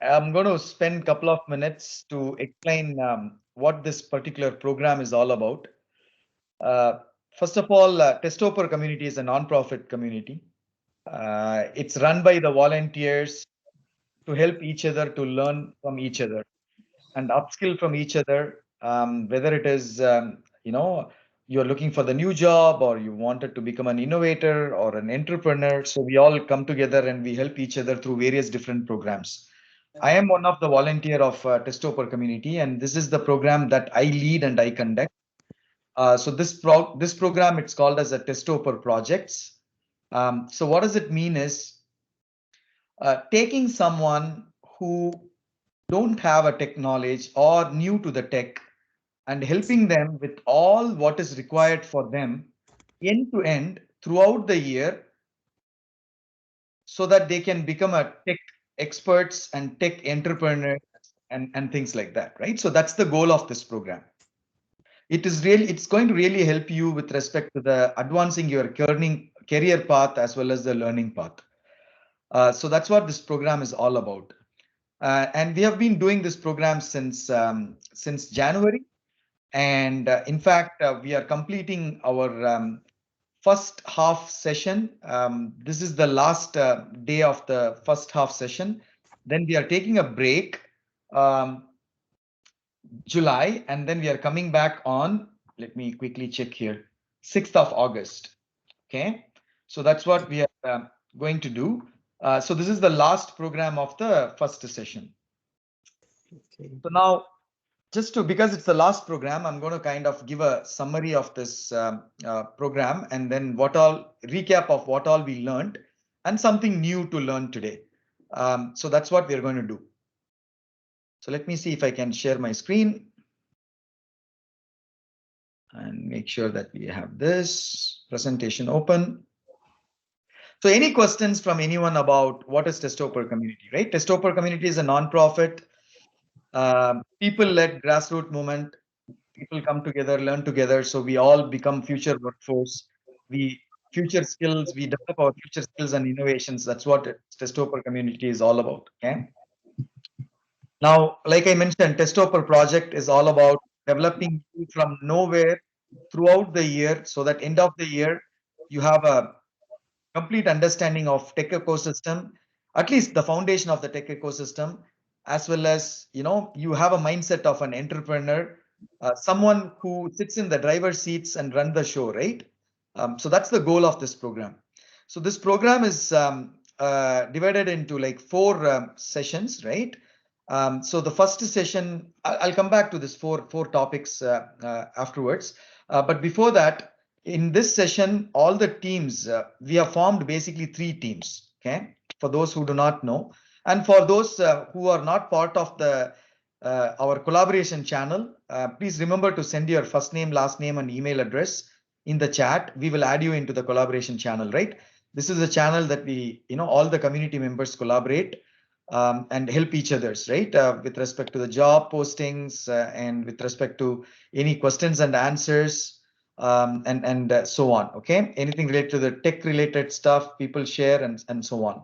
I'm going to spend a couple of minutes to explain what this particular program is all about. Uh, First of all, Testoper community is a non-profit community. It's run by the volunteers to help each other to learn from each other and upskill from each other. Whether it is, you're looking for the new job or you wanted to become an innovator or an entrepreneur. So we all come together and we help each other through various different programs. I am one of the volunteer of Testoper community, and this is the program that I lead and I conduct. So this program, it's called as a Testoper Projects. So what does it mean is taking someone who don't have a tech knowledge or new to the tech and helping them with all what is required for them end to end throughout the year so that they can become a tech experts and tech entrepreneurs and things like that, right? So that's the goal of this program. It's going to really help you with respect to the advancing your career path as well as the learning path. So that's what this program is all about. And we have been doing this program since January. And in fact, we are completing our first half session. This is the last day of the first half session. Then we are taking a break, July, and then we are coming back on, let me quickly check here, 6th of August. Okay, so that's what we are going to do. So this is the last program of the first session. Okay. So now, because it's the last program, I'm going to kind of give a summary of this program and then recap of what all we learned and something new to learn today. So that's what we're going to do. So let me see if I can share my screen and make sure that we have this presentation open. So any questions from anyone about what is Testoper community, right? Testoper community is a non-profit, people-led grassroots movement. People come together, learn together, so we all become future workforce. We future skills, we develop our future skills and innovations. That's what Testoper community is all about. Okay. Now, like I mentioned, Testoper project is all about developing you from nowhere throughout the year, so that end of the year you have a complete understanding of tech ecosystem, at least the foundation of the tech ecosystem, as well as you have a mindset of an entrepreneur, someone who sits in the driver's seats and run the show, right? So that's the goal of this program. So this program is divided into like four sessions, right? So the first session, I'll come back to this four topics afterwards. But before that, in this session, all the teams, we have formed basically three teams, okay? For those who do not know. And for those who are not part of our collaboration channel, please remember to send your first name, last name, and email address in the chat. We will add you into the collaboration channel, right? This is a channel that all the community members collaborate and help each others, right? With respect to the job postings and with respect to any questions and answers and so on. Okay, anything related to the tech related stuff, people share and so on.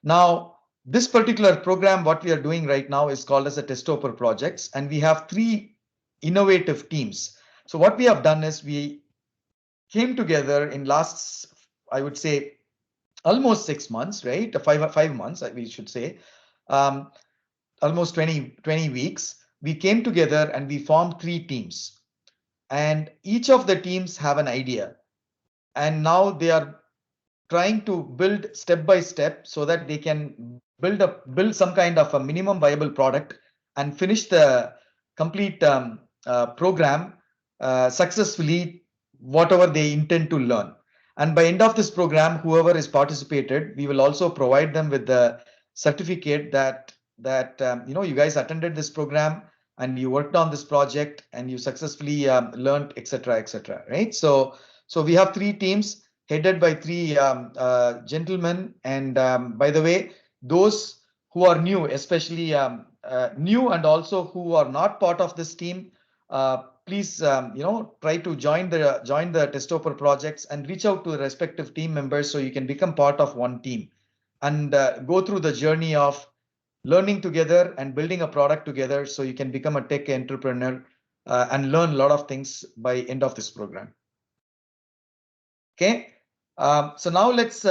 Now, this particular program, what we are doing right now is called as a Testoper Projects, and we have three innovative teams. So what we have done is we came together in last, I would say, almost 6 months, right? Five months, we should say, um, almost 20 weeks. We came together and we formed three teams, and each of the teams have an idea, and now they are trying to build step by step so that they can build some kind of a minimum viable product and finish the complete program successfully, whatever they intend to learn. And by end of this program, whoever is participated, we will also provide them with the certificate that you guys attended this program and you worked on this project and you successfully learned, etc., etc. Right? So we have three teams headed by three gentlemen. And by the way, those who are new, especially new and also who are not part of this team, please try to join the Testoper projects and reach out to the respective team members so you can become part of one team and go through the journey of learning together and building a product together so you can become a tech entrepreneur and learn a lot of things by end of this program. Okay, so now let's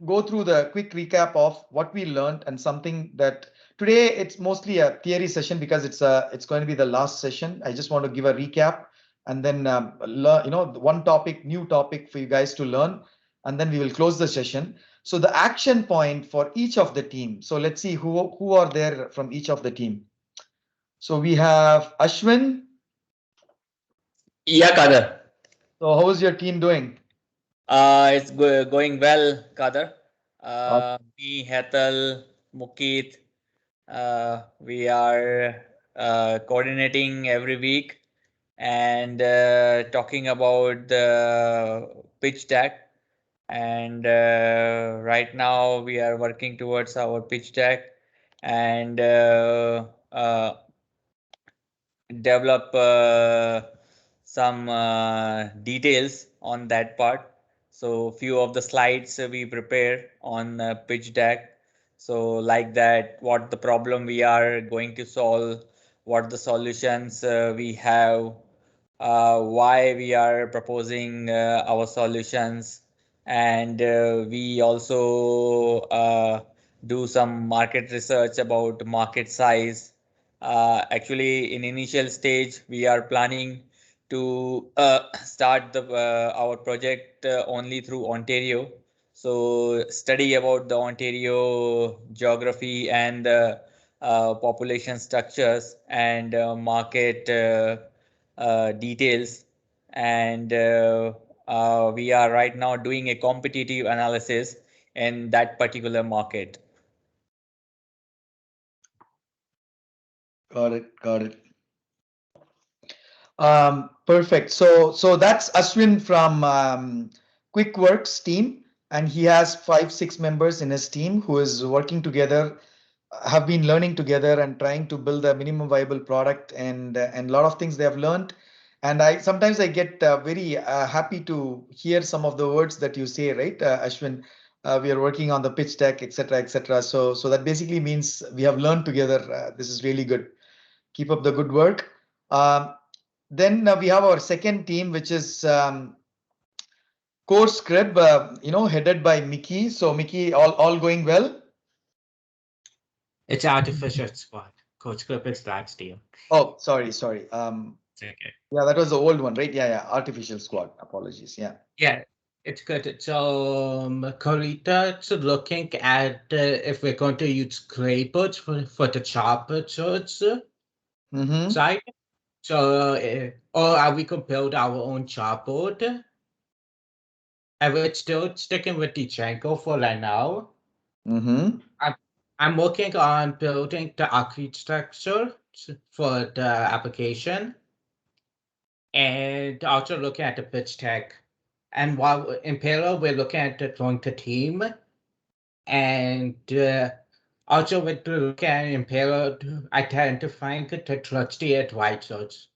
go through the quick recap of what we learned and something that today it's mostly a theory session because it's going to be the last session. I just want to give a recap and then one topic, new topic for you guys to learn, and then we will close the session. So the action point for each of the team. So let's see who are there from each of the team. So we have Ashwin. Yeah, Kader. So how is your team doing? It's going well, Kader. Me, Hetal, Mukit, we are coordinating every week and talking about the pitch deck. And right now we are working towards our pitch deck and develop some details on that part. So few of the slides we prepare on pitch deck. So like that, what the problem we are going to solve, what the solutions we have, why we are proposing our solutions, and we also do some market research about market size. Actually, in initial stage, we are planning to start our project only through Ontario. So study about the Ontario geography and population structures and market details. And we are right now doing a competitive analysis in that particular market. Got it. Got it. Perfect. So that's Ashwin from QuickWorks team, and he has 5, 6 members in his team who is working together, have been learning together and trying to build a minimum viable product and a lot of things they have learned. And I sometimes I get very happy to hear some of the words that you say, right, Ashwin? We are working on the pitch deck, etc., etc. So that basically means we have learned together. This is really good. Keep up the good work. Um, then we have our second team, which is Core Scrib, headed by Mickey. So Mickey, all going well? It's artificial squad. Coach Clip is that steal. Oh, sorry. It's okay. Yeah, that was the old one, right? Yeah. Artificial Squad. Apologies. Yeah. Yeah, it's good. So, Corita, so looking at if we're going to use scrapers for the chopper Mm-hmm. side. So, or are we going to build our own chopboard? And we're still sticking with the Django for right now. Mm-hmm. I'm working on building the architecture for the application and also looking at the pitch tech. And while in parallel, we're looking at growing the team and also with looking at in parallel identifying the trusty advisors.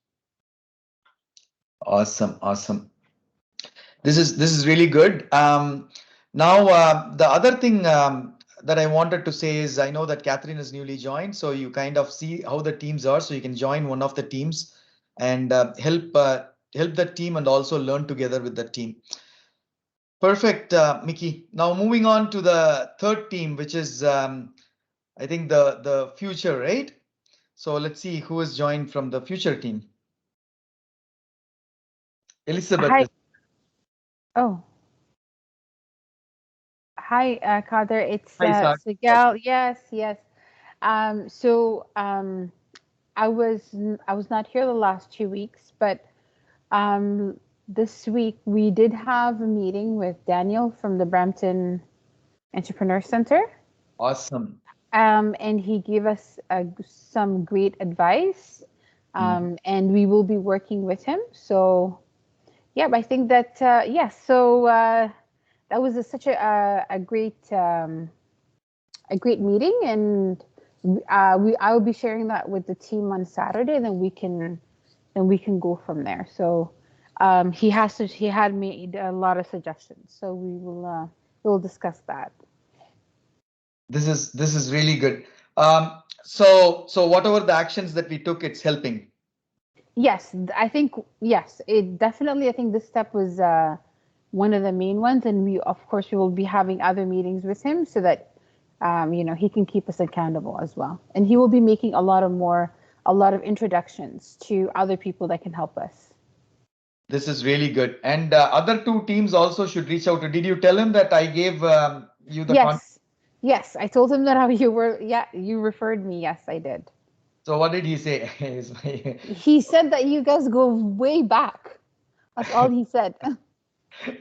Awesome. This is really good. Now the other thing that I wanted to say is I know that Catherine is newly joined, so you kind of see how the teams are, so you can join one of the teams and help the team and also learn together with the team. Perfect, Mickey. Now moving on to the third team, which is I think the future, right? So let's see who is joined from the future team. Elizabeth. Hi. Oh. Hi, Kader. It's Hi, Isaac. Sigal. Yes. So I was not here the last 2 weeks, but this week we did have a meeting with Daniel from the Brampton Entrepreneur Center. Awesome. And he gave us some great advice. And we will be working with him. So, yeah, I think that yes. So that was such a great meeting, and I will be sharing that with the team on Saturday. Then we can go from there. So he had made a lot of suggestions. So we'll discuss that. This is really good. So whatever the actions that we took, it's helping. Yes, I think yes, it definitely. I think this step was one of the main ones, and we, of course, we will be having other meetings with him so that he can keep us accountable as well, and he will be making a lot of introductions to other people that can help us. This is really good. And other two teams also should reach out. Did you tell him that I gave you the contact? Yes, yes, I told him that how you were. Yeah, you referred me. Yes, I did. So what did he say? He said that you guys go way back. That's all he said.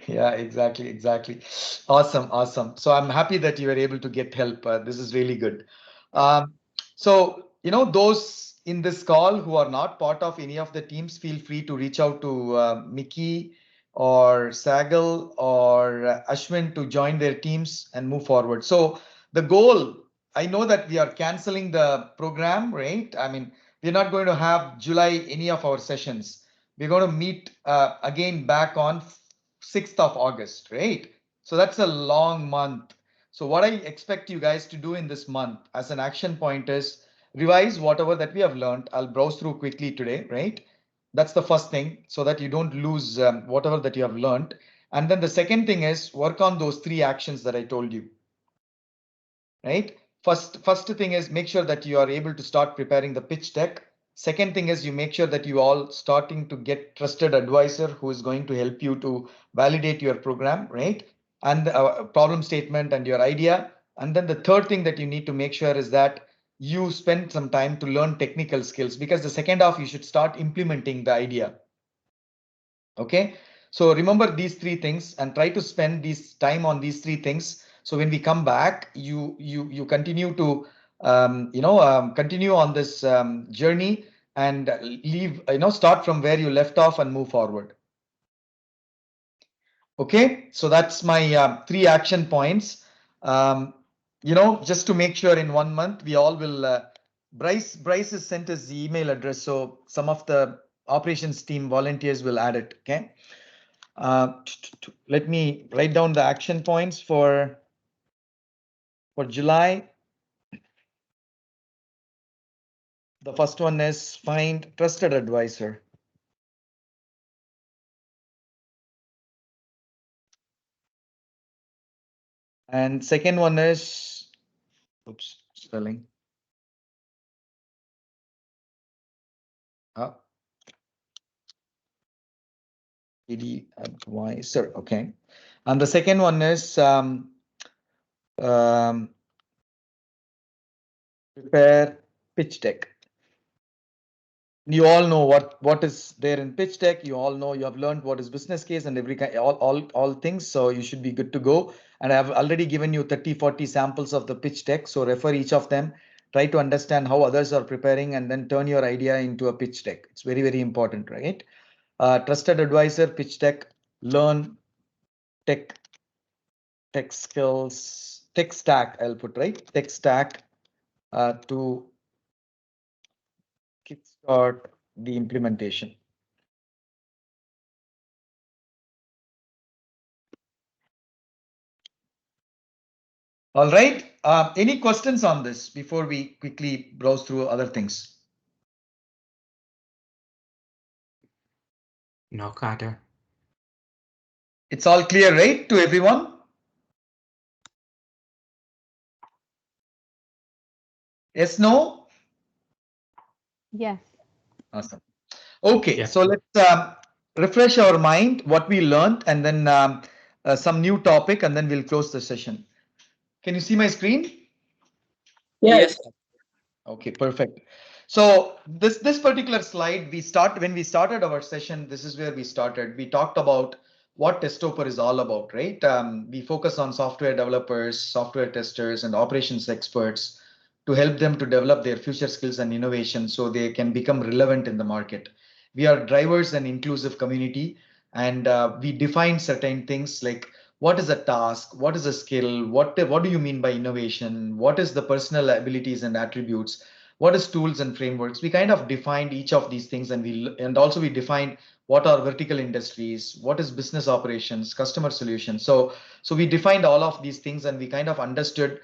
Yeah, exactly. Awesome. So I'm happy that you were able to get help. This is really good. Um, so, those in this call who are not part of any of the teams, feel free to reach out to Mickey or Sagal or Ashwin to join their teams and move forward. So the goal, I know that we are canceling the program, right? I mean, we're not going to have July any of our sessions. We're going to meet again back on 6th of August, right? So that's a long month. So what I expect you guys to do in this month as an action point is revise whatever that we have learned. I'll browse through quickly today, right? That's the first thing so that you don't lose whatever that you have learned. And then the second thing is work on those three actions that I told you, right? First thing is make sure that you are able to start preparing the pitch deck. Second thing is you make sure that you all starting to get trusted advisor who is going to help you to validate your program, right? And problem statement and your idea. And then the third thing that you need to make sure is that you spend some time to learn technical skills, because the second half you should start implementing the idea. Okay, so remember these three things and try to spend this time on these three things. So when we come back, you continue to continue on this journey and leave, start from where you left off and move forward. Okay, so that's my three action points. Just to make sure in 1 month we all will. Bryce has sent us the email address, so some of the operations team volunteers will add it. Okay. Let me write down the action points for July. The first one is find trusted advisor. And second one is, oops, spelling. AD advisor, okay. And the second one is prepare pitch deck. You all know what is there in pitch deck. You all know, you have learned what is business case and every kind, all things. So you should be good to go. And I have already given you 30-40 samples of the pitch deck. So refer each of them. Try to understand how others are preparing and then turn your idea into a pitch deck. It's very important, right? Trusted advisor, pitch deck, learn tech skills, tech stack. I'll put, right, tech stack to kickstart the implementation. All right. Any questions on this before we quickly browse through other things? No, Carter. It's all clear, right, to everyone? Yes, no? Yes. Awesome. Okay, Yeah. so let's refresh our mind what we learned and then some new topic, and then we'll close the session. Can you see my screen? Yes. Okay, perfect. So this particular slide, when we started our session, this is where we started. We talked about what Testoper is all about, right? We focus on software developers, software testers, and operations experts to help them to develop their future skills and innovation so they can become relevant in the market. We are drivers and inclusive community, and we define certain things like what is a task, what is a skill, what do you mean by innovation, what is the personal abilities and attributes, what is tools and frameworks. We kind of defined each of these things, and also we defined what are vertical industries, what is business operations, customer solutions. So we defined all of these things and we kind of understood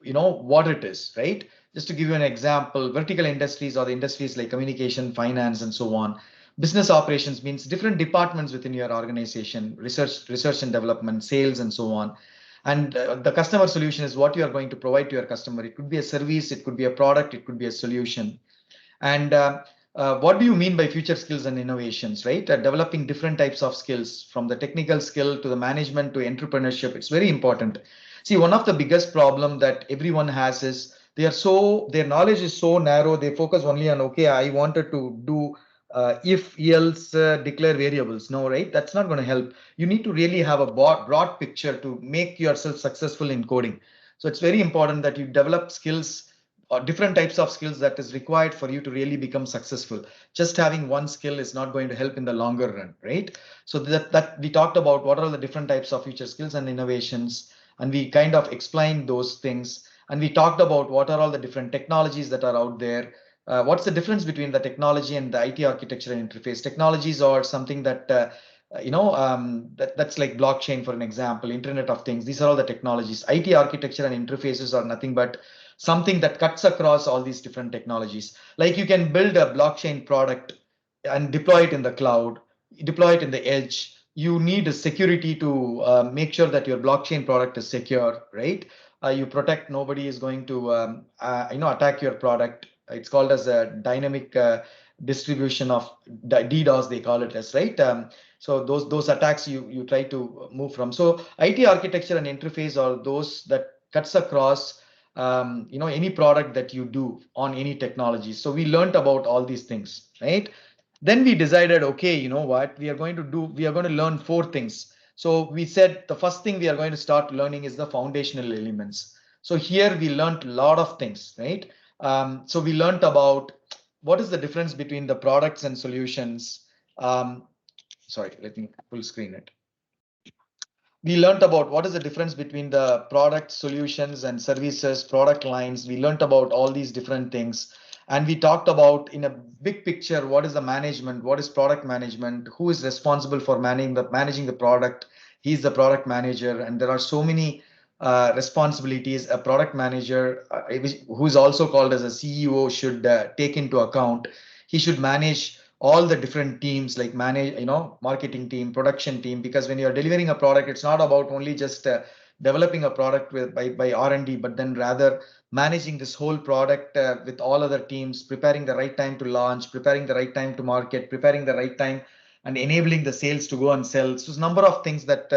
what it is, right? Just to give you an example, vertical industries are the industries like communication, finance, and so on. Business operations means different departments within your organization, research and development, sales, and so on. And the customer solution is what you are going to provide to your customer. It could be a service, it could be a product, it could be a solution. And what do you mean by future skills and innovations, right? Developing different types of skills, from the technical skill to the management to entrepreneurship. It's very important. See, one of the biggest problem that everyone has is their knowledge is so narrow. They focus only on, okay, I wanted to do if else declare variables. No, right? That's not going to help. You need to really have a broad picture to make yourself successful in coding. So it's very important that you develop skills or different types of skills that is required for you to really become successful. Just having one skill is not going to help in the longer run, right? So that we talked about what are the different types of future skills and innovations, and we kind of explained those things. And we talked about what are all the different technologies that are out there. What's the difference between the technology and the IT architecture and interface? Technologies are something that that's like blockchain, for an example, Internet of Things. These are all the technologies. IT architecture and interfaces are nothing but something that cuts across all these different technologies. Like you can build a blockchain product and deploy it in the cloud, deploy it in the edge. You need a security to make sure that your blockchain product is secure, right? You protect, nobody is going to attack your product. It's called as a dynamic distribution of DDoS, they call it as, right? So those attacks you try to move from. So IT architecture and interface are those that cuts across any product that you do on any technology. So we learned about all these things, right? Then we decided, okay, you know what we are going to do? We are going to learn four things. So we said the first thing we are going to start learning is the foundational elements. So here we learned a lot of things, right? So we learned about what is the difference between the products and solutions. Sorry, let me full screen it. We learned about what is the difference between the product solutions and services, product lines. We learned about all these different things. And we talked about, in a big picture, what is the management, what is product management, who is responsible for managing the product. He's the product manager. And there are so many responsibilities a product manager, who is also called as a CEO, should take into account. He should manage all the different teams, like marketing team, production team, because when you're delivering a product, it's not about only just developing a product by R&D, but then rather managing this whole product with all other teams, preparing the right time to launch, preparing the right time to market, preparing the right time, and enabling the sales to go and sell. So there's a number of things that,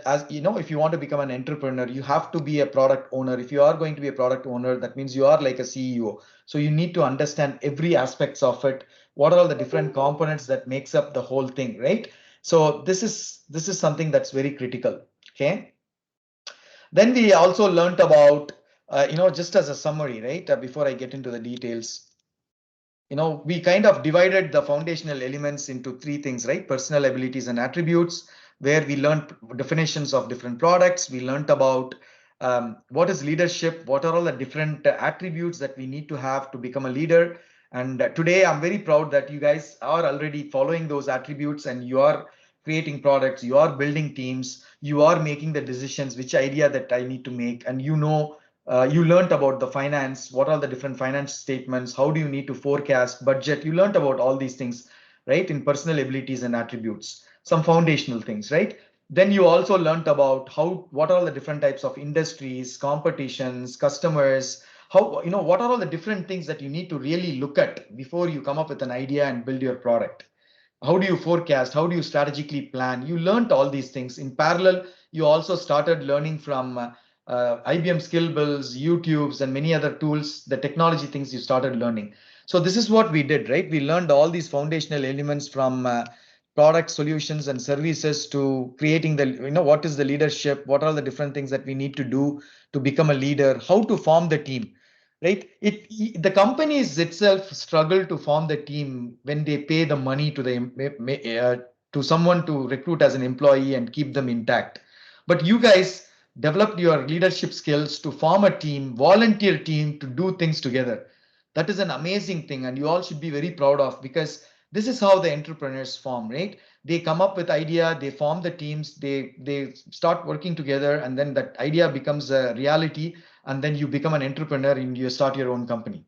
as you know, if you want to become an entrepreneur, you have to be a product owner. If you are going to be a product owner, that means you are like a CEO. So you need to understand every aspects of it. What are all the different components that makes up the whole thing, right? So this is something that's very critical. Okay. Then we also learned about just as a summary, right? Before I get into the details, we kind of divided the foundational elements into three things, right? Personal abilities and attributes, where we learned definitions of different products. We learned about what is leadership, what are all the different attributes that we need to have to become a leader. And today I'm very proud that you guys are already following those attributes, and you are creating products, you are building teams, you are making the decisions, which idea that I need to make. And you learned about the finance, what are the different finance statements, how do you need to forecast, budget. You learned about all these things, right? In personal abilities and attributes, some foundational things, right? Then you also learned about what are all the different types of industries, competitions, customers, what are all the different things that you need to really look at before you come up with an idea and build your product. How do you forecast? How do you strategically plan? You learned all these things. In parallel, you also started learning from IBM skill builds, YouTubes, and many other tools, the technology things you started learning. So this is what we did, right? We learned all these foundational elements from product solutions and services to creating what is the leadership, what are the different things that we need to do to become a leader, how to form the team, right? The companies itself struggle to form the team when they pay the money to someone to recruit as an employee and keep them intact. But you guys developed your leadership skills to form a team, volunteer team, to do things together. That is an amazing thing, and you all should be very proud of, because this is how the entrepreneurs form, right? They come up with idea, they form the teams, they start working together, and then that idea becomes a reality, and then you become an entrepreneur and you start your own company,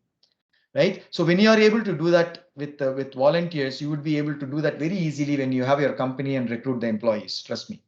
right? So when you are able to do that with volunteers, you would be able to do that very easily when you have your company and recruit the employees, trust me,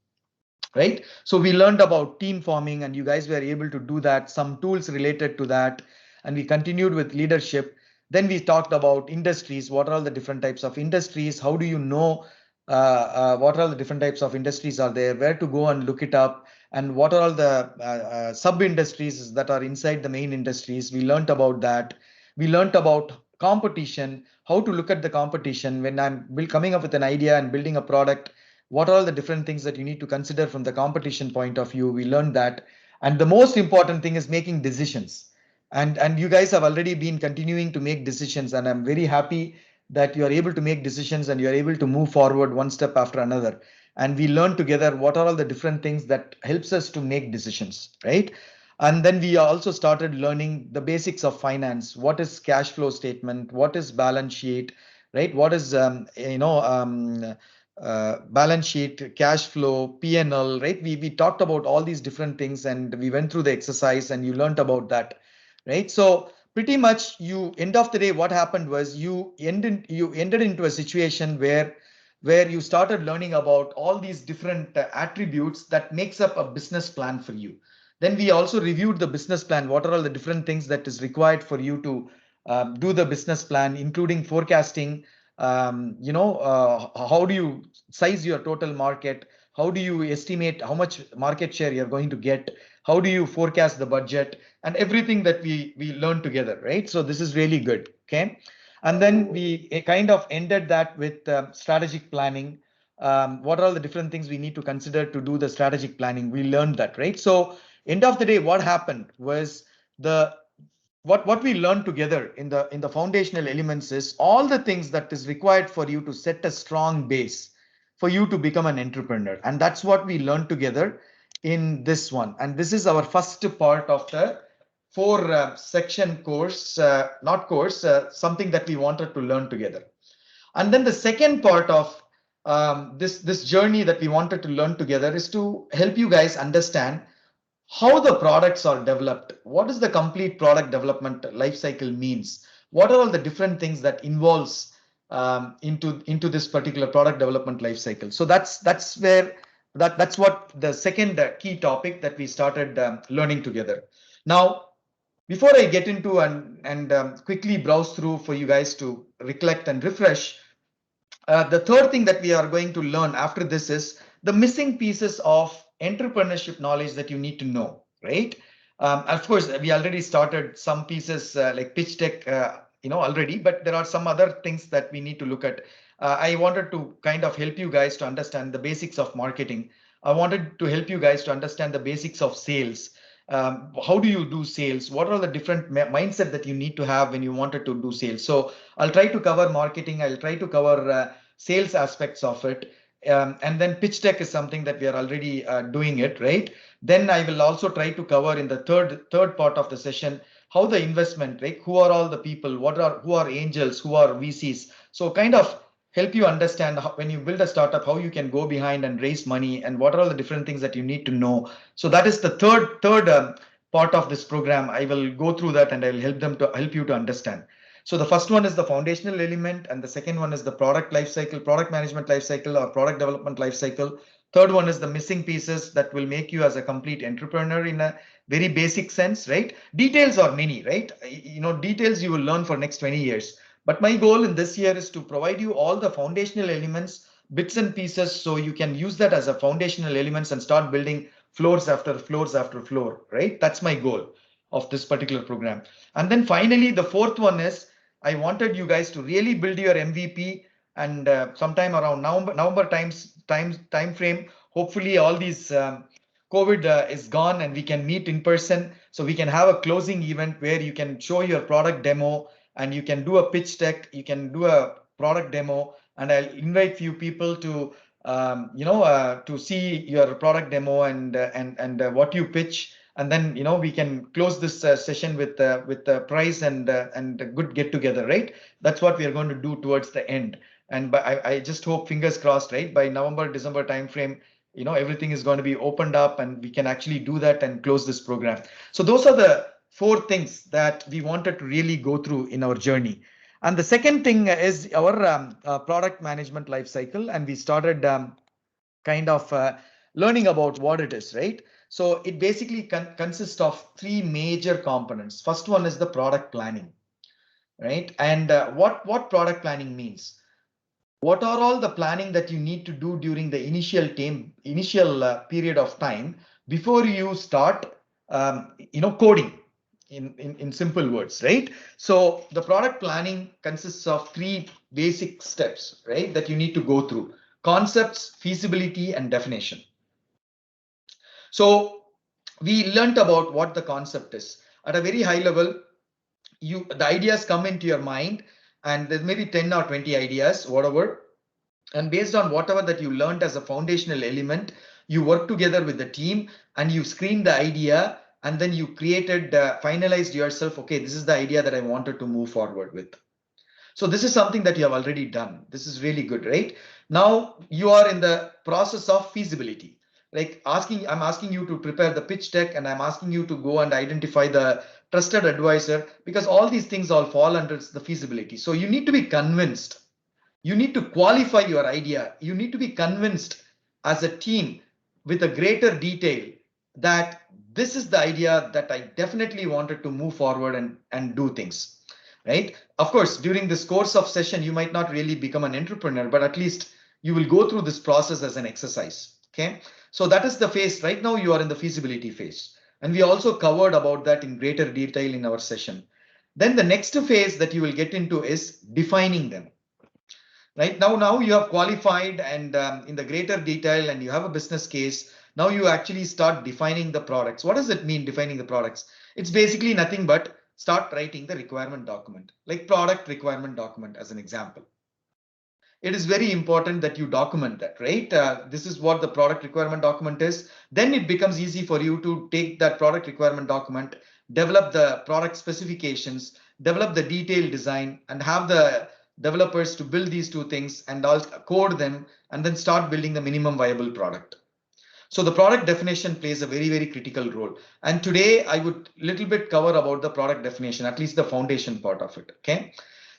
right? So we learned about team forming, and you guys were able to do that, some tools related to that, and we continued with leadership. Then we talked about industries. What are all the different types of industries? How do you know what are all the different types of industries are there? Where to go and look it up? And what are all the sub industries that are inside the main industries? We learned about that. We learned about competition, how to look at the competition when I'm coming up with an idea and building a product. What are all the different things that you need to consider from the competition point of view? We learned that. And the most important thing is making decisions. And you guys have already been continuing to make decisions, and I'm very happy that you are able to make decisions and you are able to move forward one step after another. And we learn together what are all the different things that helps us to make decisions, right? And then we also started learning the basics of finance. What is cash flow statement? What is balance sheet? Right? What is balance sheet, cash flow, P&L, right? We talked about all these different things, and we went through the exercise, and you learned about that, right? So pretty much, you end of the day, what happened was you ended into a situation where you started learning about all these different attributes that makes up a business plan for you. Then we also reviewed the business plan. What are all the different things that is required for you to do the business plan, including forecasting. How do you size your total market? How do you estimate how much market share you're going to get? How do you forecast the budget? And everything that we learned together, right? So this is really good. Okay. And then we kind of ended that with strategic planning. What are all the different things we need to consider to do the strategic planning? We learned that, right? So end of the day, what happened was the what we learned together in the foundational elements is all the things that is required for you to set a strong base for you to become an entrepreneur. And that's what we learned together in this one. And this is our first part of the four section course, not course, something that we wanted to learn together. And then the second part of this journey that we wanted to learn together is to help you guys understand how the products are developed. What is the complete product development life cycle means? What are all the different things that involves into this particular product development life cycle? So that's where that's what the second key topic that we started learning together. Now, before I get into and quickly browse through for you guys to recollect and refresh, the third thing that we are going to learn after this is the missing pieces of entrepreneurship knowledge that you need to know, right? Of course, we already started some pieces like pitch deck, already, but there are some other things that we need to look at. I wanted to kind of help you guys to understand the basics of marketing. I wanted to help you guys to understand the basics of sales. How do you do sales? What are the different mindset that you need to have when you wanted to do sales? So I'll try to cover marketing. I'll try to cover sales aspects of it. And then pitch deck is something that we are already doing it, right? Then I will also try to cover in the third part of the session how the investment, right? Who are all the people? Who are angels? Who are VCs? So kind of help you understand how, when you build a startup, how you can go behind and raise money, and what are all the different things that you need to know. So that is the third part of this program. I will go through that and I will help you to understand. So the first one is the foundational element, and the second one is the product life cycle, product management life cycle, or product development life cycle. Third one is the missing pieces that will make you as a complete entrepreneur in a very basic sense, right? Details are many, right? Details you will learn for next 20 years. But my goal in this year is to provide you all the foundational elements, bits and pieces, so you can use that as a foundational elements and start building floors after floors after floor, right? That's my goal of this particular program. And then finally, the fourth one is I wanted you guys to really build your MVP, and sometime around November time frame, hopefully all these COVID is gone and we can meet in person. So we can have a closing event where you can show your product demo and you can do a pitch deck, you can do a product demo, and I'll invite few people to to see your product demo and what you pitch, and then we can close this session with the prize and a good get together, right? That's what we are going to do towards the end. And I just hope, fingers crossed, right? By November, December timeframe, everything is going to be opened up and we can actually do that and close this program. So those are the 4 things that we wanted to really go through in our journey. And the second thing is our product management life cycle. And we started kind of learning about what it is, right? So it basically consists of 3 major components. First one is the product planning, right? And what product planning means? What are all the planning that you need to do during the initial period of time before you start coding, in simple words, right? So the product planning consists of 3 basic steps, right, that you need to go through: concepts, feasibility, and definition. So we learned about what the concept is at a very high level. The ideas come into your mind, and there's maybe 10 or 20 ideas, whatever. And based on whatever that you learned as a foundational element, you work together with the team and you screen the idea, and then you finalized yourself. Okay, this is the idea that I wanted to move forward with. So this is something that you have already done. This is really good, right? Now you are in the process of feasibility. Like I'm asking you to prepare the pitch deck, and I'm asking you to go and identify the trusted advisor, because all these things all fall under the feasibility. So you need to be convinced. You need to qualify your idea. You need to be convinced as a team with a greater detail that this is the idea that I definitely wanted to move forward and do things, right? Of course, during this course of session, you might not really become an entrepreneur, but at least you will go through this process as an exercise. Okay, so that is the phase. Right now you are in the feasibility phase, and we also covered about that in greater detail in our session. Then the next phase that you will get into is defining them. Right now you have qualified and in the greater detail, and you have a business case. Now you actually start defining the products. What does it mean, defining the products? It's basically nothing but start writing the requirement document, like product requirement document as an example. It is very important that you document that, right? This is what the product requirement document is. Then it becomes easy for you to take that product requirement document, develop the product specifications, develop the detailed design, and have the developers to build these 2 things and code them, and then start building the minimum viable product. So the product definition plays a very, very critical role. And today I would little bit cover about the product definition, at least the foundation part of it. Okay.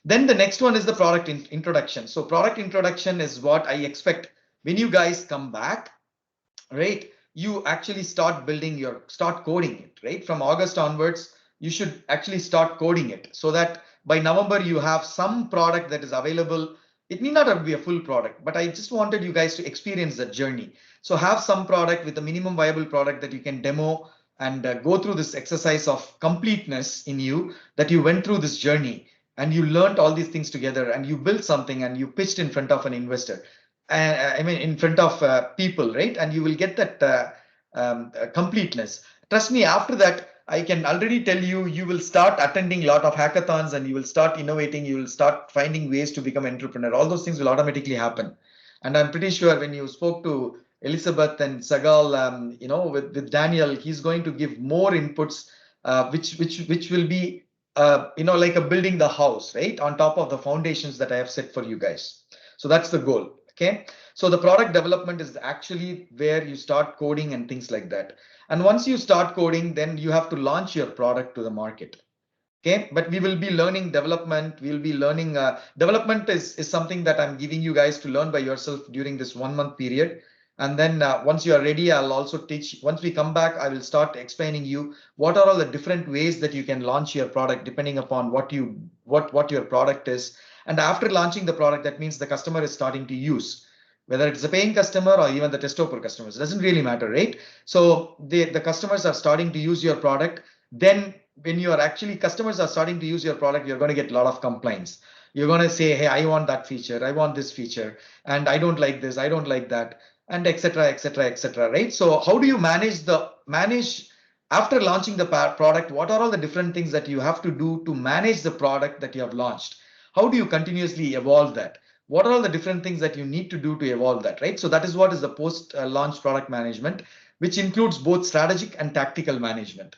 Then the next one is the product introduction. So product introduction is what I expect when you guys come back, right? You actually start coding it, right? From August onwards, you should actually start coding it, so that by November you have some product that is available. It need not be a full product, but I just wanted you guys to experience that journey. So have some product with a minimum viable product that you can demo, and go through this exercise of completeness in you, that you went through this journey and you learned all these things together, and you built something and you pitched in front of an investor. I mean, in front of people, right? And you will get that completeness. Trust me, after that, I can already tell you, you will start attending a lot of hackathons, and you will start innovating. You will start finding ways to become an entrepreneur. All those things will automatically happen. And I'm pretty sure when you spoke to Elizabeth and Sagal, with Daniel, he's going to give more inputs, which will be, like a building the house, right, on top of the foundations that I have set for you guys. So that's the goal. Okay, so the product development is actually where you start coding and things like that. And once you start coding, then you have to launch your product to the market. Okay, but we will be learning development. We'll be learning development is something that I'm giving you guys to learn by yourself during this 1 month period. And then once you are ready, I'll also teach. Once we come back, I will start explaining you what are all the different ways that you can launch your product depending upon what your product is. And after launching the product, that means the customer is starting to use, whether it's a paying customer or even the Testoper customers, it doesn't really matter, right? So the customers are starting to use your product. Then when you are actually customers are starting to use your product, you're going to get a lot of complaints. You're going to say, hey, I want that feature, I want this feature, and I don't like this, I don't like that, and etc., etc., etc., right? So how do you manage after launching the product? What are all the different things that you have to do to manage the product that you have launched? How do you continuously evolve that? What are all the different things that you need to do to evolve that, right? So that is what is the post-launch product management, which includes both strategic and tactical management,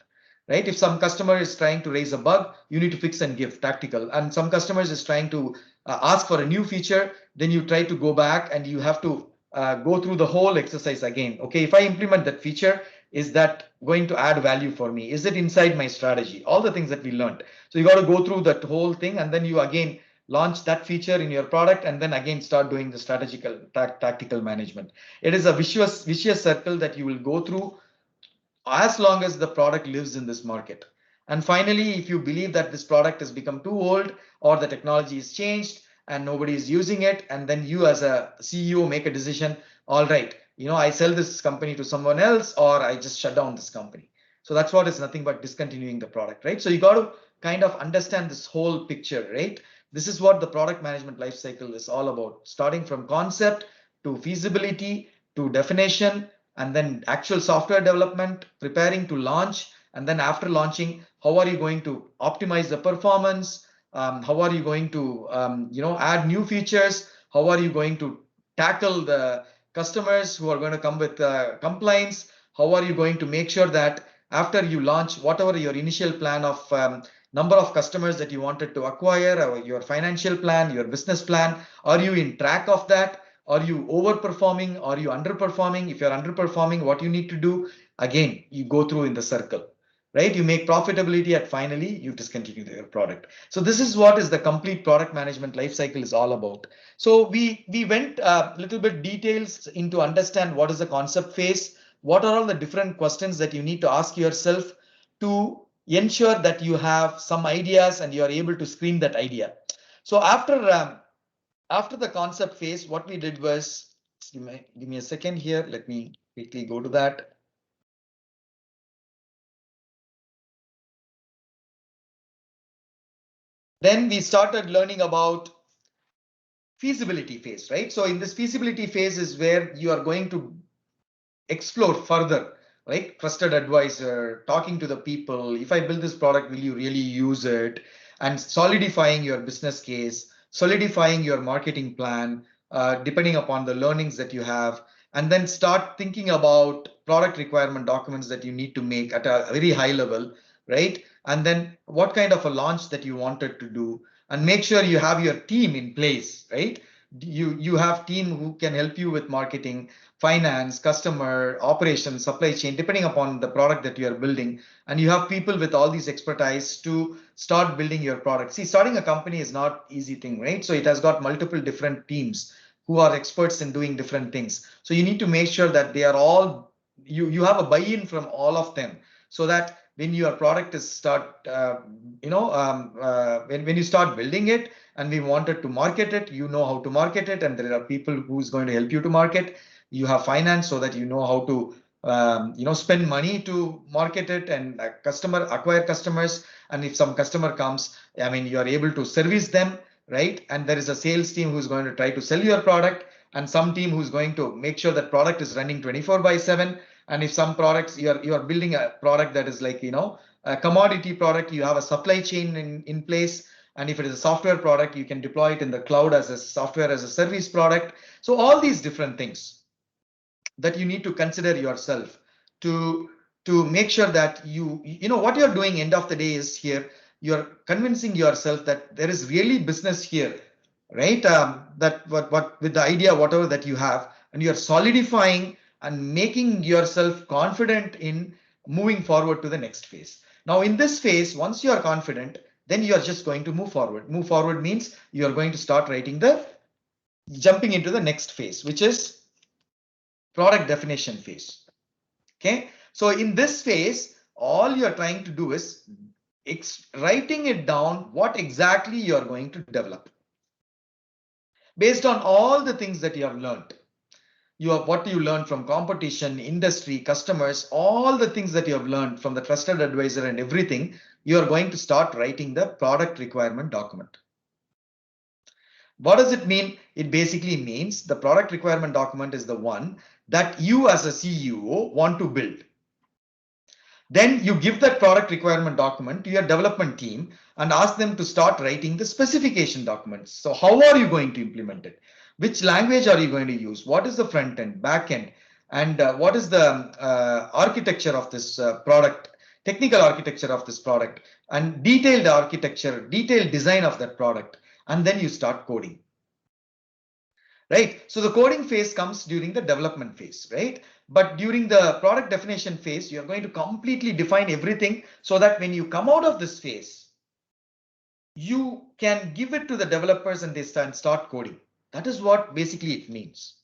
right? If some customer is trying to raise a bug, you need to fix and give tactical. And some customers is trying to ask for a new feature, then you try to go back and you have to go through the whole exercise again. Okay, if I implement that feature, is that going to add value for me? Is it inside my strategy? All the things that we learned. So you got to go through that whole thing, and then you again launch that feature in your product, and then again start doing the strategical tactical management. It is a vicious circle that you will go through as long as the product lives in this market. And finally, if you believe that this product has become too old or the technology is changed and nobody is using it, and then you as a CEO make a decision, all right, I sell this company to someone else or I just shut down this company. So that's what is nothing but discontinuing the product, right? So you got to kind of understand this whole picture, right? This is what the product management life cycle is all about, starting from concept to feasibility to definition, and then actual software development, preparing to launch, and then after launching, how are you going to optimize the performance? How are you going to add new features? How are you going to tackle the customers who are going to come with complaints? How are you going to make sure that after you launch, whatever your initial plan of number of customers that you wanted to acquire, or your financial plan, your business plan, are you in track of that? Are you overperforming? Are you underperforming? If you're underperforming, what you need to do? Again, you go through in the circle, right? You make profitability, and finally you discontinue your product. So this is what is the complete product management life cycle is all about. So we went a little bit details into understand what is the concept phase, what are all the different questions that you need to ask yourself to ensure that you have some ideas and you are able to screen that idea. So after the concept phase, what we did was, give me a second here. Let me quickly go to that. Then we started learning about feasibility phase, right? So in this feasibility phase is where you are going to explore further, right? Trusted advisor, talking to the people. If I build this product, will you really use it? And solidifying your business case, solidifying your marketing plan, depending upon the learnings that you have, and then start thinking about product requirement documents that you need to make at a very high level, right? And then what kind of a launch that you wanted to do, and make sure you have your team in place, right? You have team who can help you with marketing, finance, customer, operations, supply chain, depending upon the product that you are building. And you have people with all these expertise to start building your product. See, starting a company is not easy thing, right? So it has got multiple different teams who are experts in doing different things. So you need to make sure that they are all, you have a buy-in from all of them, so that when your product is start, when you start building it and we wanted to market it, you know how to market it, and there are people who's going to help you to market. You have finance so that you know how to spend money to market it and acquire customers. And if some customer comes, I mean, you are able to service them, right? And there is a sales team who's going to try to sell your product, and some team who's going to make sure that product is running 24/7. And if some products you are building a product that is like a commodity product, you have a supply chain in place. And if it is a software product, you can deploy it in the cloud as a software as a service product. So all these different things that you need to consider yourself to make sure that you know what you're doing. End of the day is here you're convincing yourself that there is really business here, right? That what with the idea whatever that you have, and you're solidifying and making yourself confident in moving forward to the next phase. Now in this phase, once you are confident, then you are just going to move forward means you are going to start jumping into the next phase, which is product definition phase. Okay, so in this phase, all you're trying to do is writing it down what exactly you're going to develop based on all the things that you have learned. What you learned from competition, industry, customers, all the things that you have learned from the trusted advisor and everything, you are going to start writing the product requirement document. What does it mean? It basically means the product requirement document is the one that you as a CEO want to build. Then you give that product requirement document to your development team and ask them to start writing the specification documents. So how are you going to implement it? Which language are you going to use? What is the front end, back end, and what is the architecture of this product, technical architecture of this product, and detailed architecture, detailed design of that product, and then you start coding. Right? So the coding phase comes during the development phase, right? But during the product definition phase, you're going to completely define everything so that when you come out of this phase, you can give it to the developers and they start coding. That is what basically it means.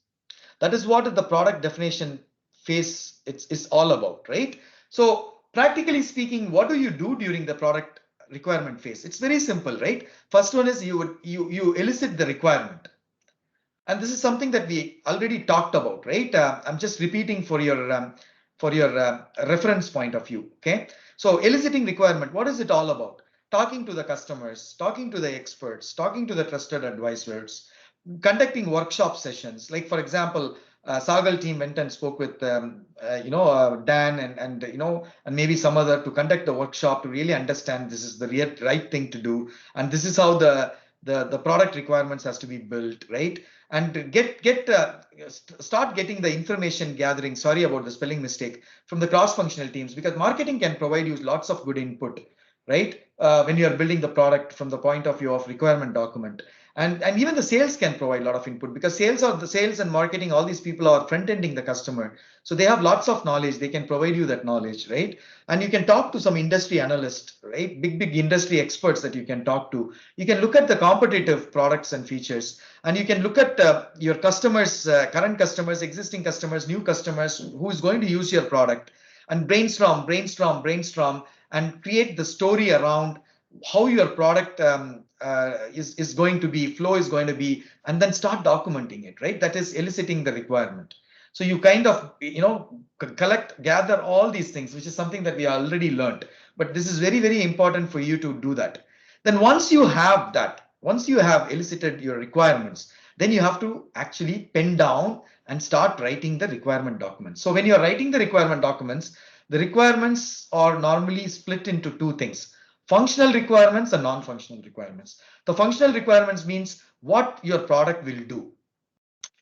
That is what the product definition phase is all about, right? So practically speaking, what do you do during the product requirement phase? It's very simple, right? First one is you elicit the requirement. And this is something that we already talked about, right? I'm just repeating for your reference point of view. Okay, so eliciting requirement, what is it all about? Talking to the customers, talking to the experts, talking to the trusted advisors, conducting workshop sessions. Like for example, Sagal team went and spoke with Dan and and maybe some other to conduct the workshop to really understand this is the right thing to do, and this is how the product requirements has to be built, right? And start getting the information gathering. Sorry about the spelling mistake, from the cross-functional teams, because marketing can provide you lots of good input, right? When you are building the product from the point of view of requirement document. And even the sales can provide a lot of input, because sales and marketing, all these people are front-ending the customer. So they have lots of knowledge. They can provide you that knowledge, right? And you can talk to some industry analysts, right? Big industry experts that you can talk to. You can look at the competitive products and features, and you can look at your customers, current customers, existing customers, new customers, who is going to use your product, and brainstorm, and create the story around how your product is going to be, flow is going to be, and then start documenting it, right? That is eliciting the requirement. So you kind of, gather all these things, which is something that we already learned. But this is very important for you to do that. Then once you have that, once you have elicited your requirements, then you have to actually pen down and start writing the requirement documents. So when you're writing the requirement documents, the requirements are normally split into two things: functional requirements and non-functional requirements. The functional requirements means what your product will do.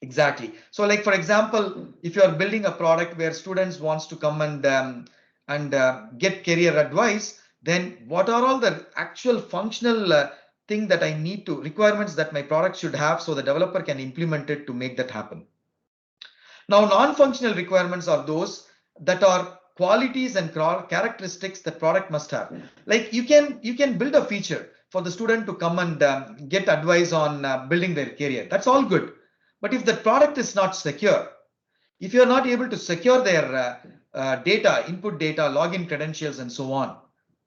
Exactly. So like, for example, if you are building a product where students wants to come and get career advice, then what are all the actual functional thing that I need to, requirements that my product should have, so the developer can implement it to make that happen. Now, non-functional requirements are those that are qualities and characteristics that product must have. Like you can build a feature for the student to come and get advice on building their career. That's all good. But if the product is not secure, if you're not able to secure their data, input data, login credentials, and so on,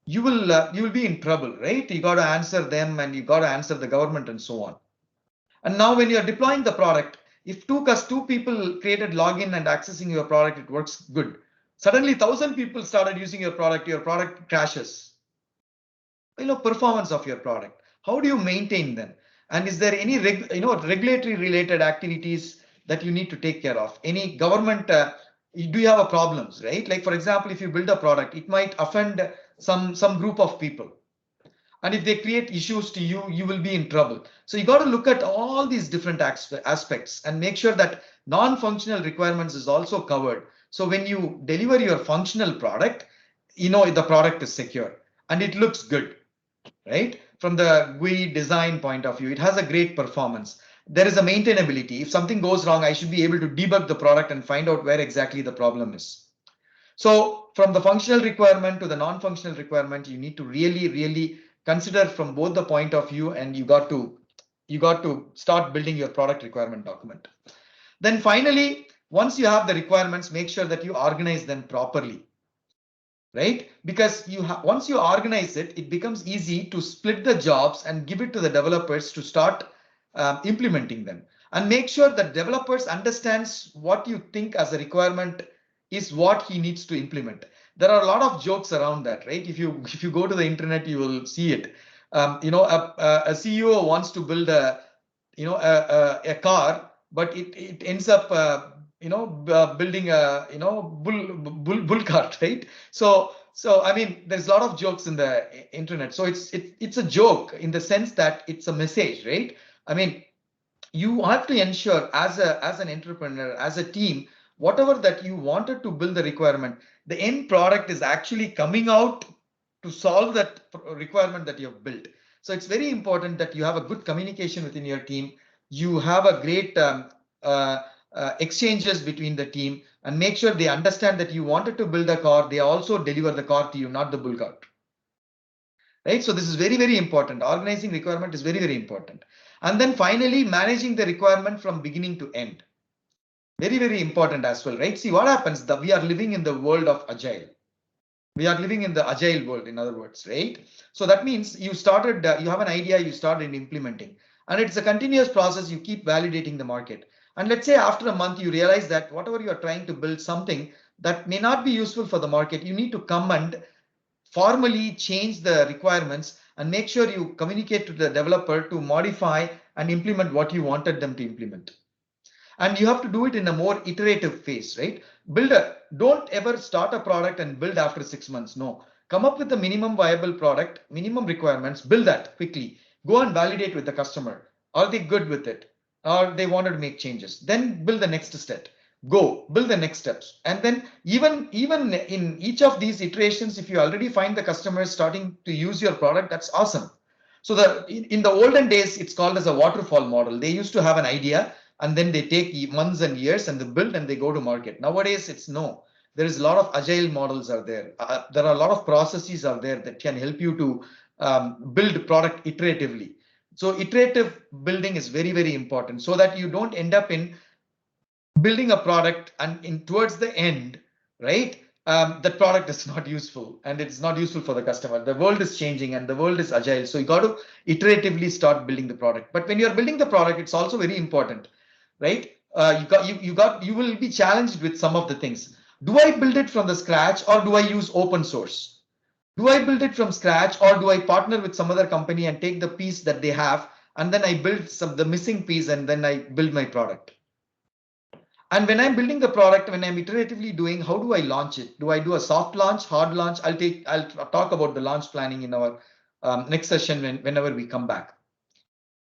you will be in trouble, right? You got to answer them, and you got to answer the government and so on. And now when you're deploying the product, if two people created login and accessing your product, it works good. Suddenly 1,000 people started using your product crashes. Performance of your product. How do you maintain them? And is there any regulatory related activities that you need to take care of? Any government, do you have a problems, right? Like for example, if you build a product, it might offend some group of people. And if they create issues to you, you will be in trouble. So you got to look at all these different aspects and make sure that non-functional requirements is also covered. So when you deliver your functional product, the product is secure and it looks good, right? From the GUI design point of view, it has a great performance. There is a maintainability. If something goes wrong, I should be able to debug the product and find out where exactly the problem is. So from the functional requirement to the non-functional requirement, you need to really consider from both the point of view, and you got to start building your product requirement document. Then finally, once you have the requirements, make sure that you organize them properly, right? Because once you organize it, it becomes easy to split the jobs and give it to the developers to start implementing them. And make sure that developers understands what you think as a requirement is what he needs to implement. There are a lot of jokes around that, right? If you go to the internet, you will see it. A CEO wants to build a car, but it ends up building a bull cart, right? So I mean, there's a lot of jokes in the internet. So it's a joke in the sense that it's a message, right? I mean, you have to ensure as an entrepreneur, as a team, whatever that you wanted to build the requirement, the end product is actually coming out to solve that requirement that you have built. So it's very important that you have a good communication within your team. You have a great exchanges between the team, and make sure they understand that you wanted to build a car. They also deliver the car to you, not the bull cart. Right? So this is very, very important. Organizing requirement is very, very important. And then finally, managing the requirement from beginning to end. Very, very important as well, right? See what happens that we are living in the world of agile. We are living in the agile world, in other words, right? So that means you started, you have an idea, you started implementing, and it's a continuous process. You keep validating the market. And let's say after a month, you realize that whatever you are trying to build something that may not be useful for the market, you need to come and formally change the requirements and make sure you communicate to the developer to modify and implement what you wanted them to implement. And you have to do it in a more iterative phase, right? Don't ever start a product and build after 6 months. No, come up with the minimum viable product, minimum requirements, build that quickly, go and validate with the customer. Are they good with it? Or they wanted to make changes? Then build the next step. Go build the next steps. And then even in each of these iterations, if you already find the customers starting to use your product, that's awesome. So in the olden days, it's called as a waterfall model. They used to have an idea, and then they take months and years and they build and they go to market. Nowadays, it's no. There is a lot of agile models are there. There are a lot of processes out there that can help you to build product iteratively. So iterative building is very, very important so that you don't end up in building a product and towards the end, right? That product is not useful and it's not useful for the customer. The world is changing and the world is agile. So you got to iteratively start building the product. But when you're building the product, it's also very important, right? You will be challenged with some of the things. Do I build it from the scratch or do I use open source? Do I build it from scratch or do I partner with some other company and take the piece that they have and then I build the missing piece and then I build my product? And when I'm building the product, when I'm iteratively doing, how do I launch it? Do I do a soft launch, hard launch? I'll talk about the launch planning in our next session whenever we come back,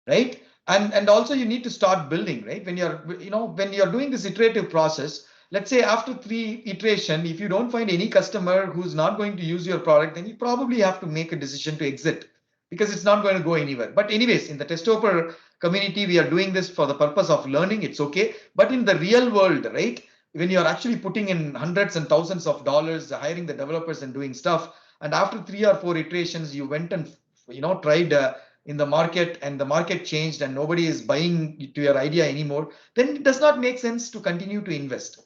right? And also you need to start building, right? When you're doing this iterative process, let's say after 3 iteration, if you don't find any customer who's not going to use your product, then you probably have to make a decision to exit because it's not going to go anywhere. But anyways, in the Testoper community, we are doing this for the purpose of learning. It's okay. But in the real world, right, when you're actually putting in hundreds and thousands of dollars, hiring the developers and doing stuff, and after 3 or 4 iterations, you went and tried in the market and the market changed and nobody is buying to your idea anymore, then it does not make sense to continue to invest.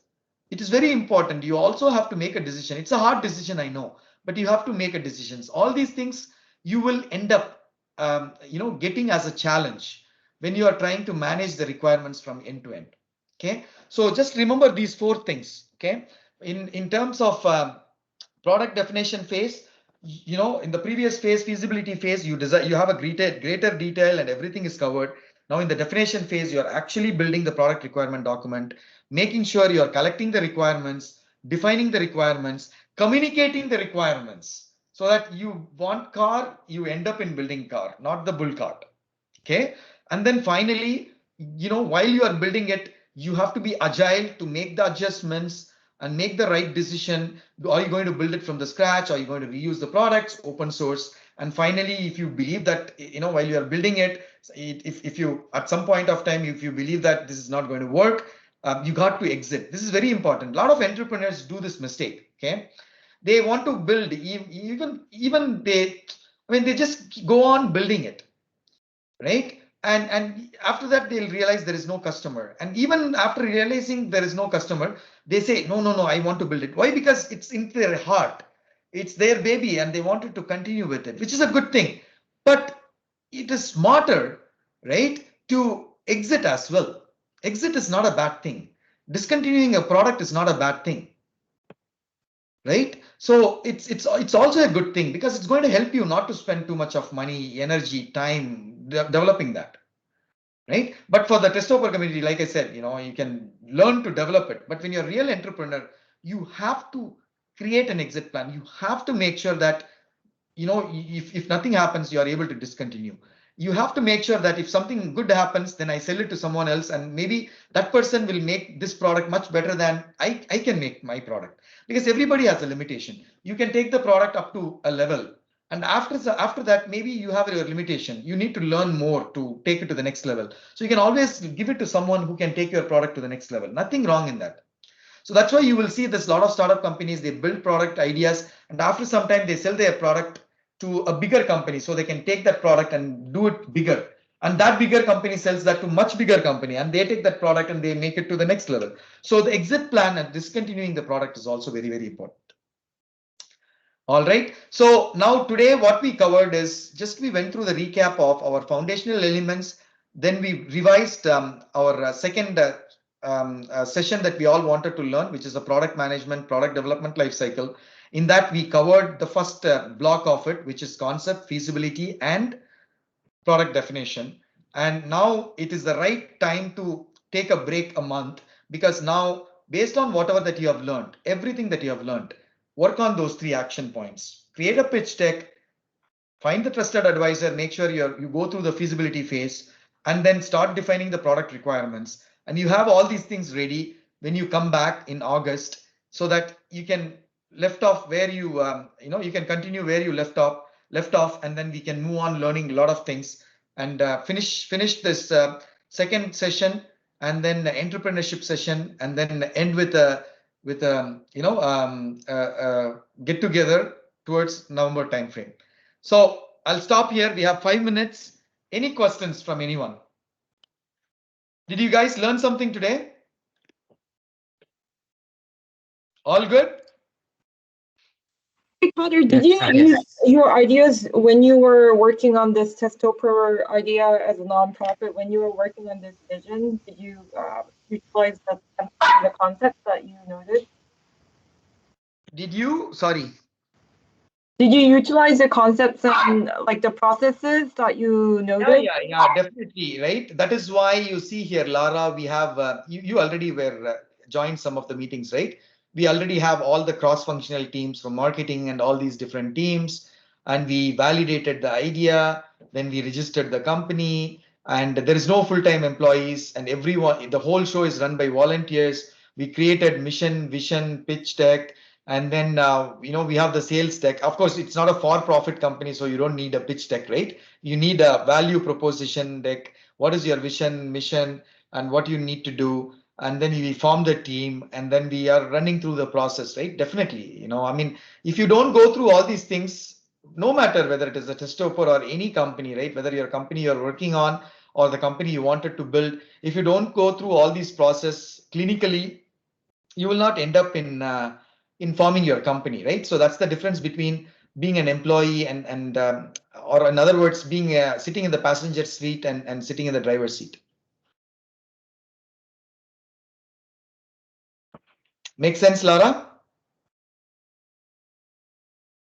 It is very important. You also have to make a decision. It's a hard decision, I know, but you have to make a decision. All these things you will end up getting as a challenge when you are trying to manage the requirements from end to end. Okay, so just remember these 4 things. Okay, in terms of product definition phase, in the previous phase, feasibility phase, you have a greater detail and everything is covered. Now in the definition phase, you're actually building the product requirement document, making sure you're collecting the requirements, defining the requirements, communicating the requirements, so that you want car, you end up in building car, not the bull cart. Okay, and then finally, while you are building it, you have to be agile to make the adjustments and make the right decision. Are you going to build it from the scratch? Are you going to reuse the products, open source? And finally, if you believe that, while you are building it, if you at some point of time, if you believe that this is not going to work, you got to exit. This is very important. A lot of entrepreneurs do this mistake. Okay, they want to build they just go on building it, right? And after that, they'll realize there is no customer. And even after realizing there is no customer, they say, no, I want to build it. Why? Because it's in their heart. It's their baby and they wanted to continue with it, which is a good thing. But it is smarter, right, to exit as well. Exit is not a bad thing. Discontinuing a product is not a bad thing, right? So it's also a good thing because it's going to help you not to spend too much of money, energy, time developing that, right? But for the Testoper community, like I said, you can learn to develop it. But when you're a real entrepreneur, you have to create an exit plan. You have to make sure that, if nothing happens, you are able to discontinue. You have to make sure that if something good happens, then I sell it to someone else, and maybe that person will make this product much better than I can make my product, because everybody has a limitation. You can take the product up to a level, And after that, maybe you have your limitation. You need to learn more to take it to the next level. So you can always give it to someone who can take your product to the next level. Nothing wrong in that. So that's why you will see there's a lot of startup companies, they build product ideas, and after some time they sell their product to a bigger company so they can take that product and do it bigger. And that bigger company sells that to much bigger company, and they take that product and they make it to the next level. So the exit plan and discontinuing the product is also very, very important. All right. So now today what we covered is just we went through the recap of our foundational elements. Then we revised our second session that we all wanted to learn, which is the product management, product development lifecycle. In that we covered the first block of it, which is concept, feasibility, and product definition. And now it is the right time to take a break a month, because now based on whatever that you have learned, everything that you have learned, work on those 3 action points. Create a pitch deck, find the trusted advisor, make sure you go through the feasibility phase, and then start defining the product requirements. And you have all these things ready when you come back in August, so that you can left off where you can continue where you left off, and then we can move on learning a lot of things, and finish this second session, and then the entrepreneurship session, and then end with a get together towards November timeframe. So I'll stop here. We have 5 minutes. Any questions from anyone? Did you guys learn something today? All good? Hey, Connor, did Yes, you use yes. your ideas when you were working on this Testoper idea as a nonprofit? When you were working on this vision, did you utilize the concepts that you noted? Did you? Sorry. Did you utilize the concepts and like the processes that you noted? Yeah, definitely, right? That is why you see here, Lara, we have, you already were joined some of the meetings, right? We already have all the cross-functional teams from marketing and all these different teams, and we validated the idea, then we registered the company, and there is no full-time employees, and everyone, the whole show is run by volunteers. We created mission, vision, pitch deck, and then we have the sales deck. Of course, it's not a for-profit company, so you don't need a pitch deck, right? You need a value proposition deck. What is your vision, mission, and what you need to do? And then we form the team, and then we are running through the process, right? Definitely, I mean, if you don't go through all these things, no matter whether it is a Testoper or any company, right? Whether your company you're working on or the company you wanted to build, if you don't go through all these process clinically, you will not end up in forming your company, right? So that's the difference between being an employee and or in other words, being sitting in the passenger seat and sitting in the driver's seat. Make sense, Laura?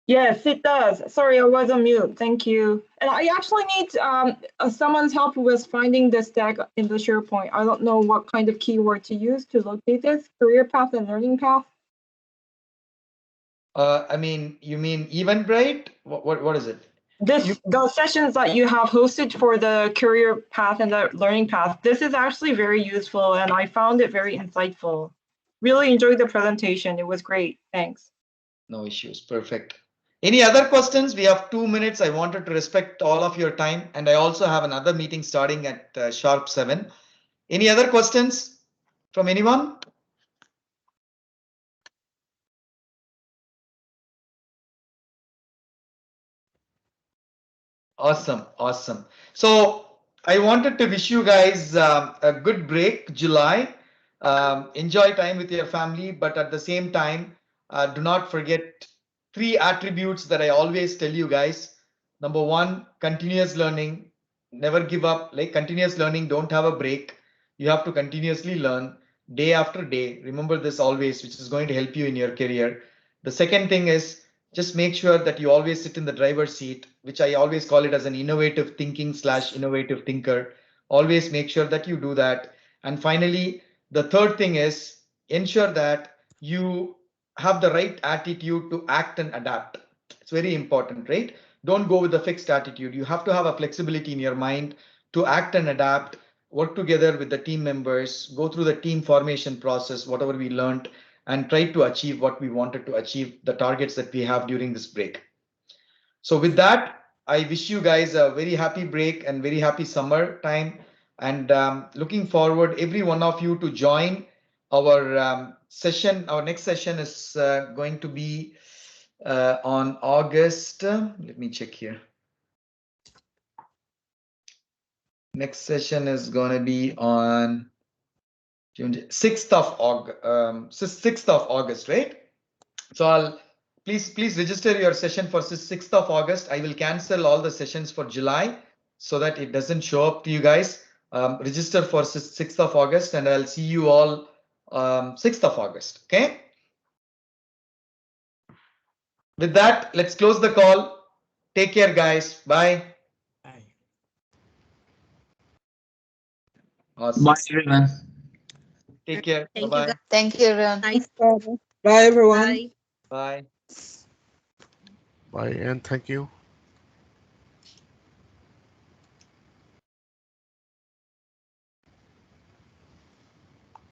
Yes, it does. Sorry, I was on mute. Thank you. And I actually need someone's help with finding this deck in the SharePoint. I don't know what kind of keyword to use to locate this. Career path and learning path. I mean, you mean Eventbrite? What is it? The sessions that you have hosted for the career path and the learning path, this is actually very useful, and I found it very insightful. Really enjoyed the presentation. It was great. Thanks. No issues. Perfect. Any other questions? We have 2 minutes. I wanted to respect all of your time, and I also have another meeting starting at sharp 7. Any other questions from anyone? Awesome. So I wanted to wish you guys a good break, July. Enjoy time with your family, but at the same time, do not forget 3 attributes that I always tell you guys. Number 1, continuous learning. Never give up. Like continuous learning, don't have a break. You have to continuously learn day after day. Remember this always, which is going to help you in your career. The second thing is just make sure that you always sit in the driver's seat, which I always call it as an innovative thinking / innovative thinker. Always make sure that you do that. And finally, the third thing is ensure that you have the right attitude to act and adapt. It's very important, right? Don't go with a fixed attitude. You have to have a flexibility in your mind to act and adapt, work together with the team members, go through the team formation process, whatever we learned, and try to achieve what we wanted to achieve, the targets that we have during this break. So with that, I wish you guys a very happy break and very happy summer time, and looking forward every one of you to join our session. Our next session is going to be on August. Let me check here. Next session is going to be on June 6th of August. 6th of August, right? So I'll please register your session for 6th of August. I will cancel all the sessions for July so that it doesn't show up to you guys. Register for 6th of August, and I'll see you all 6th of August. Okay. With that, let's close the call. Take care, guys. Bye. Bye. Awesome. Bye, everyone. Take care. Thank you, Bye-bye. guys. Thank you, everyone. Nice. Bye, everyone. Bye. Bye. Bye and thank you.